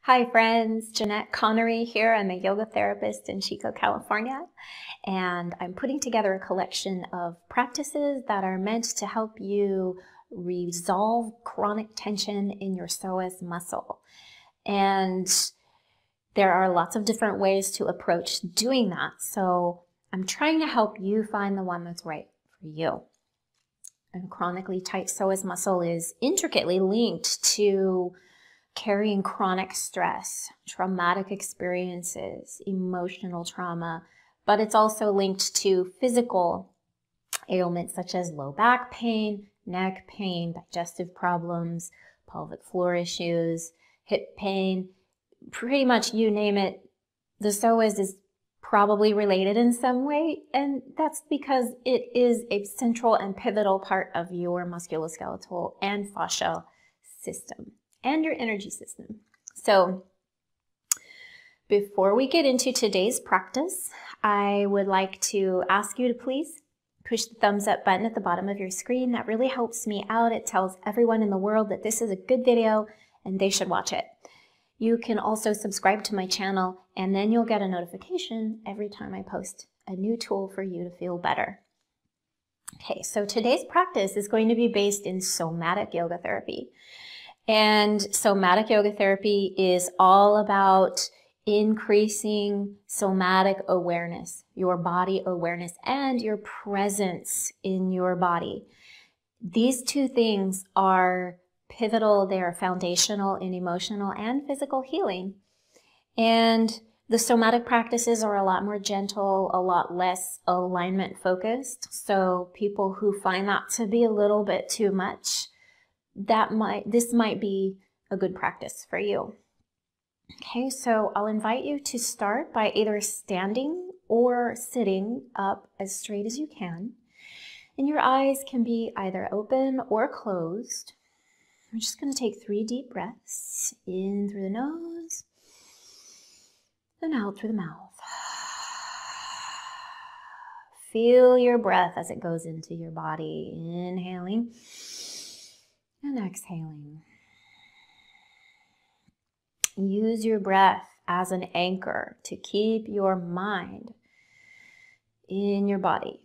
Hi friends, Jeanette Connery here. I'm a yoga therapist in Chico, California, and I'm putting together a collection of practices that are meant to help you resolve chronic tension in your psoas muscle. And there are lots of different ways to approach doing that. So I'm trying to help you find the one that's right for you. And chronically tight psoas muscle is intricately linked to carrying chronic stress, traumatic experiences, emotional trauma, but it's also linked to physical ailments such as low back pain, neck pain, digestive problems, pelvic floor issues, hip pain, pretty much you name it. The psoas is probably related in some way, and that's because it is a central and pivotal part of your musculoskeletal and fascial system and your energy system. So before we get into today's practice, I would like to ask you to please push the thumbs up button at the bottom of your screen. That really helps me out. It tells everyone in the world that this is a good video and they should watch it. You can also subscribe to my channel, and then you'll get a notification every time I post a new tool for you to feel better. Okay, so today's practice is going to be based in somatic yoga therapy. And somatic yoga therapy is all about increasing somatic awareness, your body awareness, and your presence in your body. These two things are pivotal. They are foundational in emotional and physical healing. And the somatic practices are a lot more gentle, a lot less alignment focused. So people who find that to be a little bit too much, this might be a good practice for you. Okay, so I'll invite you to start by either standing or sitting up as straight as you can. And your eyes can be either open or closed. We're just going to take 3 deep breaths in through the nose and out through the mouth. Feel your breath as it goes into your body. Inhaling and exhaling. Use your breath as an anchor to keep your mind in your body,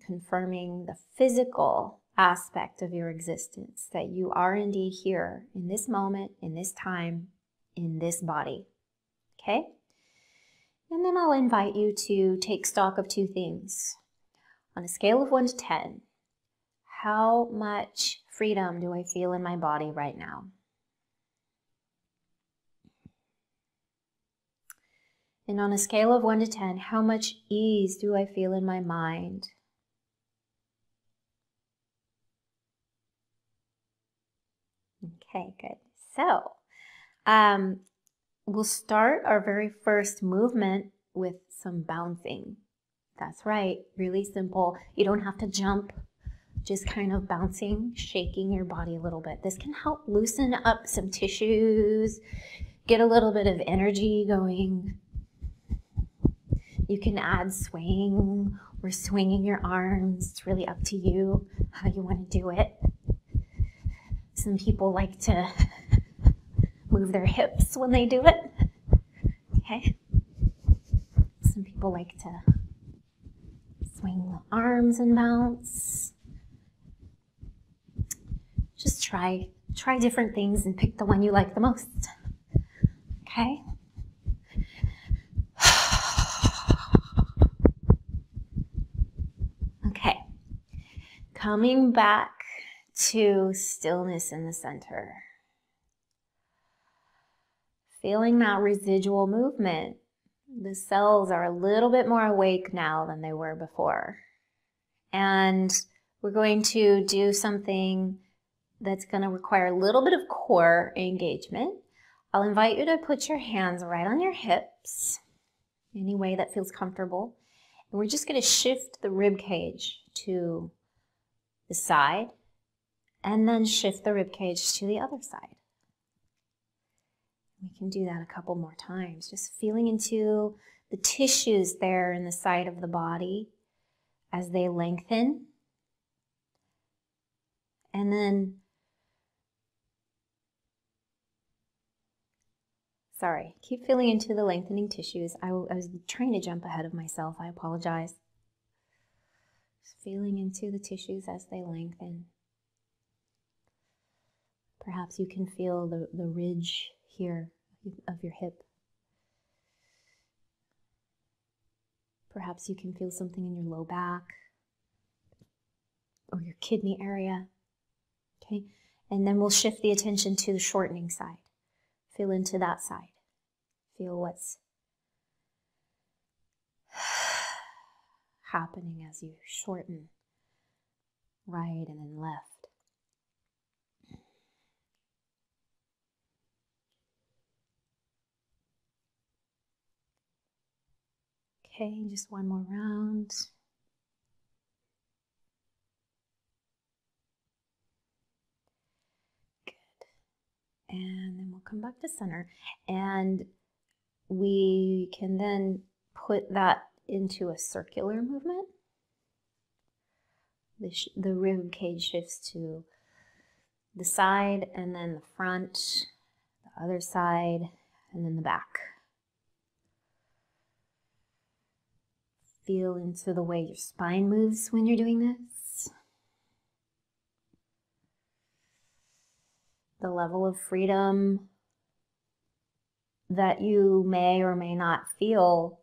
confirming the physical aspect of your existence, that you are indeed here in this moment, in this time, in this body. Okay? And then I'll invite you to take stock of 2 things. On a scale of 1 to 10, how much freedom do I feel in my body right now? And on a scale of 1 to 10, how much ease do I feel in my mind? Okay, good. So, we'll start our very first movement with some bouncing. That's right, really simple. You don't have to jump, just kind of bouncing, shaking your body a little bit. This can help loosen up some tissues, get a little bit of energy going. You can add swaying or swinging your arms. It's really up to you how you want to do it. Some people like to move their hips when they do it. Okay. Some people like to swing the arms and bounce. Just try different things and pick the one you like the most. Okay? Okay. Coming back to stillness in the center. Feeling that residual movement. The cells are a little bit more awake now than they were before. And we're going to do something that's going to require a little bit of core engagement. I'll invite you to put your hands right on your hips, any way that feels comfortable. And we're just going to shift the rib cage to the side and then shift the rib cage to the other side. We can do that a couple more times, just feeling into the tissues there in the side of the body as they lengthen. And then Sorry, keep feeling into the lengthening tissues. I was trying to jump ahead of myself. I apologize. Just feeling into the tissues as they lengthen. Perhaps you can feel the ridge here of your hip. Perhaps you can feel something in your low back or your kidney area. Okay, and then we'll shift the attention to the shortening side. Feel into that side. Feel what's happening as you shorten right and then left. Okay, just one more round. Good. And then we'll come back to center. And we can then put that into a circular movement. The rib cage shifts to the side and then the front, the other side, and then the back. Feel into the way your spine moves when you're doing this. The level of freedom that you may or may not feel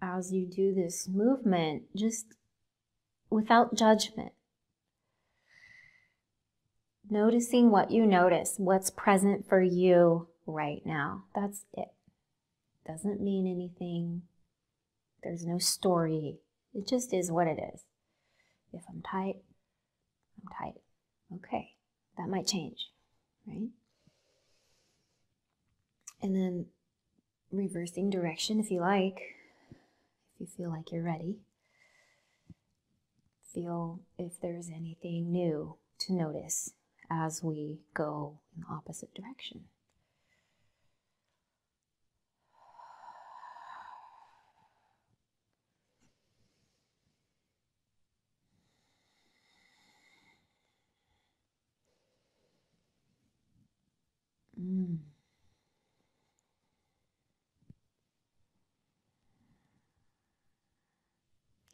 as you do this movement, just without judgment. Noticing what you notice, what's present for you right now. That's it. Doesn't mean anything. There's no story. It just is what it is. If I'm tight, I'm tight. Okay, that might change, right? And then reversing direction if you like, if you feel like you're ready. Feel if there's anything new to notice as we go in the opposite direction.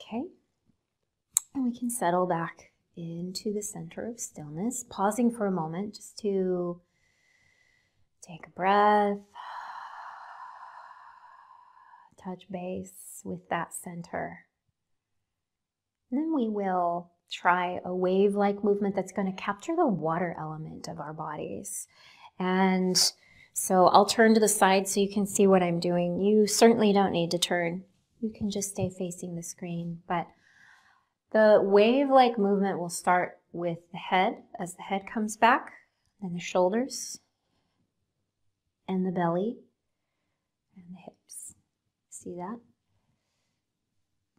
Okay, and we can settle back into the center of stillness, pausing for a moment just to take a breath, touch base with that center. And then we will try a wave-like movement that's going to capture the water element of our bodies. And so I'll turn to the side so you can see what I'm doing. You certainly don't need to turn. You can just stay facing the screen. But the wave-like movement will start with the head as the head comes back, then the shoulders, and the belly, and the hips. See that?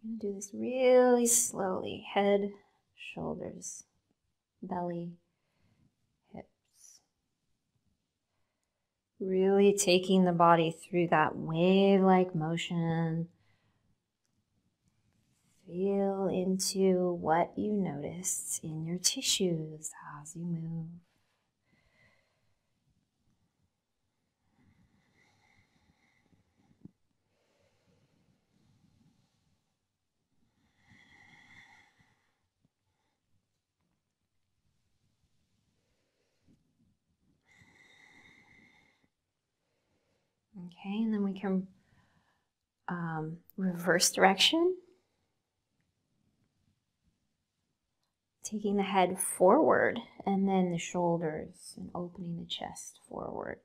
I'm going to do this really slowly. Head, shoulders, belly, hips. Really taking the body through that wave-like motion. Feel into what you notice in your tissues as you move. Okay, and then we can reverse direction. Taking the head forward and then the shoulders and opening the chest forward.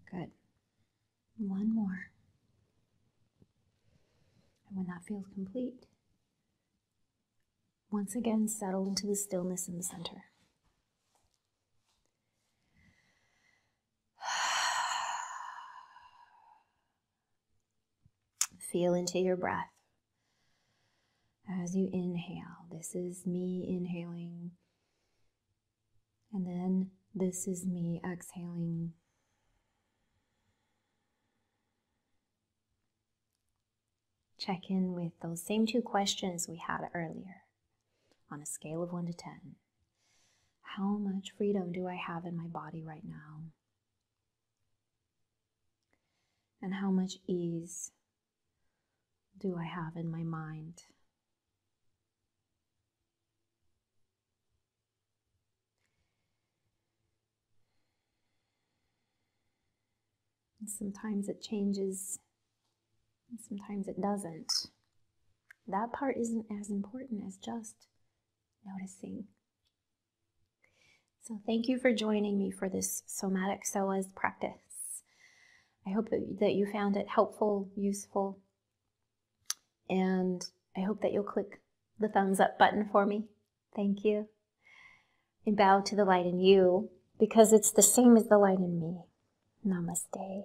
Good. One more. And when that feels complete, once again, settle into the stillness in the center. Feel into your breath. as you inhale. This is me inhaling. And then this is me exhaling. Check in with those same two questions we had earlier on a scale of 1 to 10. How much freedom do I have in my body right now? And how much ease do I have in my mind? And sometimes it changes, and sometimes it doesn't. That part isn't as important as just noticing. So thank you for joining me for this somatic psoas practice. I hope that you found it helpful, useful, and I hope that you'll click the thumbs up button for me. Thank you. And bow to the light in you, because it's the same as the light in me. Namaste.